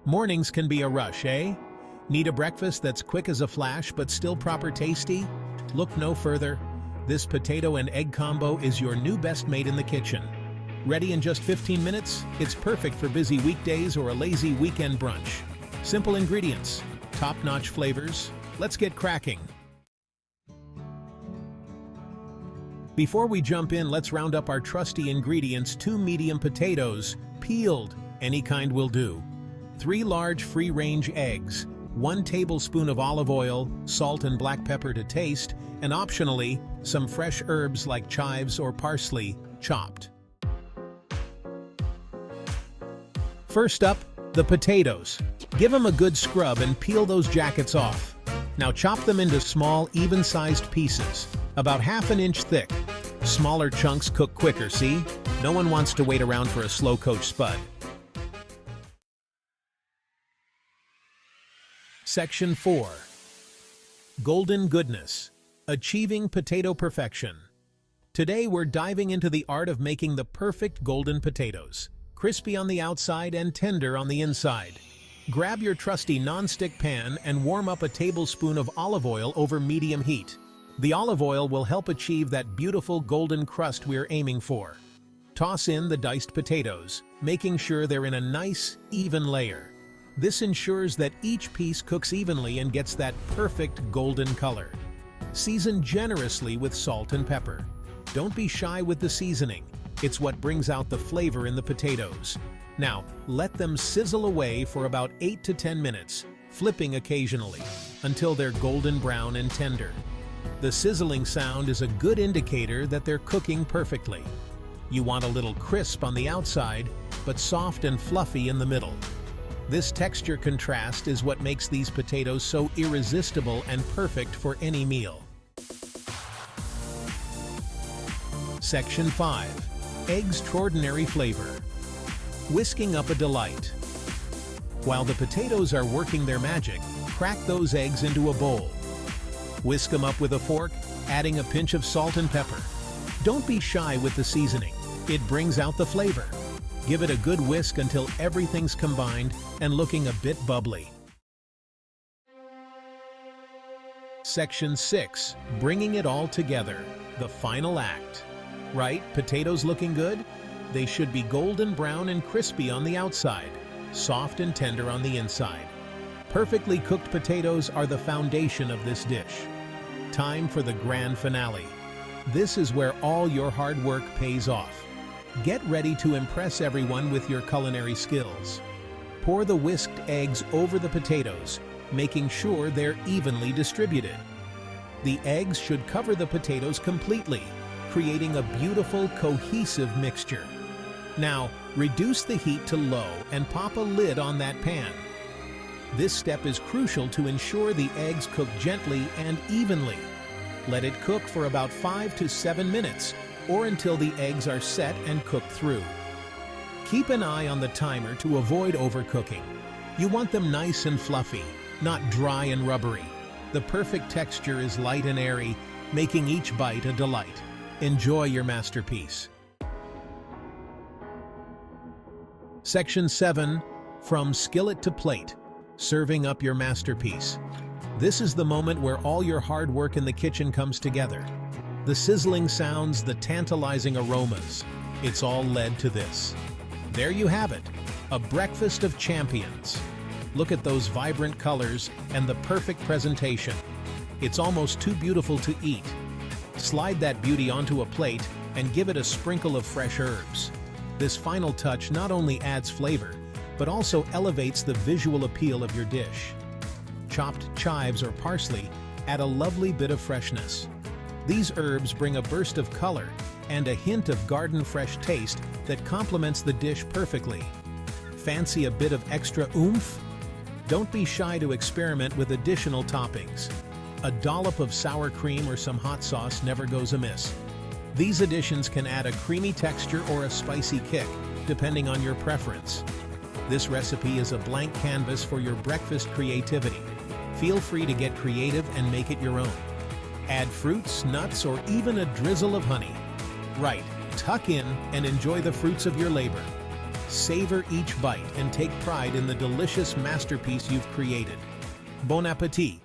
Mornings can be a rush, eh? Need a breakfast that's quick as a flash but still proper tasty? Look no further. This potato and egg combo is your new best mate in the kitchen. Ready in just 15 minutes? It's perfect for busy weekdays or a lazy weekend brunch. Simple ingredients, top-notch flavors. Let's get cracking. Before we jump in, let's round up our trusty ingredients: 2 medium potatoes, peeled, any kind will do. 3 large free-range eggs, 1 tablespoon of olive oil, salt and black pepper to taste, and optionally, some fresh herbs like chives or parsley, chopped. First up, the potatoes. Give them a good scrub and peel those jackets off. Now chop them into small, even-sized pieces, about ½ an inch thick. Smaller chunks cook quicker, see? No one wants to wait around for a slow-cooked spud. Section 4. Golden Goodness. Achieving Potato Perfection. Today we're diving into the art of making the perfect golden potatoes. Crispy on the outside and tender on the inside. Grab your trusty non-stick pan and warm up a tablespoon of olive oil over medium heat. The olive oil will help achieve that beautiful golden crust we're aiming for. Toss in the diced potatoes, making sure they're in a nice, even layer. This ensures that each piece cooks evenly and gets that perfect golden color. Season generously with salt and pepper. Don't be shy with the seasoning. It's what brings out the flavor in the potatoes. Now, let them sizzle away for about 8 to 10 minutes, flipping occasionally, until they're golden brown and tender. The sizzling sound is a good indicator that they're cooking perfectly. You want a little crisp on the outside, but soft and fluffy in the middle. This texture contrast is what makes these potatoes so irresistible and perfect for any meal. Section 5. Extraordinary flavor. Whisking up a delight. While the potatoes are working their magic, crack those eggs into a bowl. Whisk them up with a fork, adding a pinch of salt and pepper. Don't be shy with the seasoning. It brings out the flavor. Give it a good whisk until everything's combined and looking a bit bubbly. Section 6. Bringing it all together. The final act. Right? Potatoes looking good? They should be golden brown and crispy on the outside, soft and tender on the inside. Perfectly cooked potatoes are the foundation of this dish. Time for the grand finale. This is where all your hard work pays off. Get ready to impress everyone with your culinary skills. Pour the whisked eggs over the potatoes, making sure they're evenly distributed. The eggs should cover the potatoes completely, creating a beautiful, cohesive mixture. Now, reduce the heat to low and pop a lid on that pan. This step is crucial to ensure the eggs cook gently and evenly. Let it cook for about 5 to 7 minutes, or until the eggs are set and cooked through. Keep an eye on the timer to avoid overcooking. You want them nice and fluffy, not dry and rubbery. The perfect texture is light and airy, making each bite a delight. Enjoy your masterpiece. Section 7. From skillet to plate. Serving up your masterpiece. This is the moment where all your hard work in the kitchen comes together. The sizzling sounds, the tantalizing aromas. It's all led to this. There you have it, a breakfast of champions. Look at those vibrant colors and the perfect presentation. It's almost too beautiful to eat. Slide that beauty onto a plate and give it a sprinkle of fresh herbs. This final touch not only adds flavor, but also elevates the visual appeal of your dish. Chopped chives or parsley add a lovely bit of freshness. These herbs bring a burst of color and a hint of garden-fresh taste that complements the dish perfectly. Fancy a bit of extra oomph? Don't be shy to experiment with additional toppings. A dollop of sour cream or some hot sauce never goes amiss. These additions can add a creamy texture or a spicy kick, depending on your preference. This recipe is a blank canvas for your breakfast creativity. Feel free to get creative and make it your own. Add fruits, nuts, or even a drizzle of honey. Right, tuck in and enjoy the fruits of your labor. Savor each bite and take pride in the delicious masterpiece you've created. Bon appétit!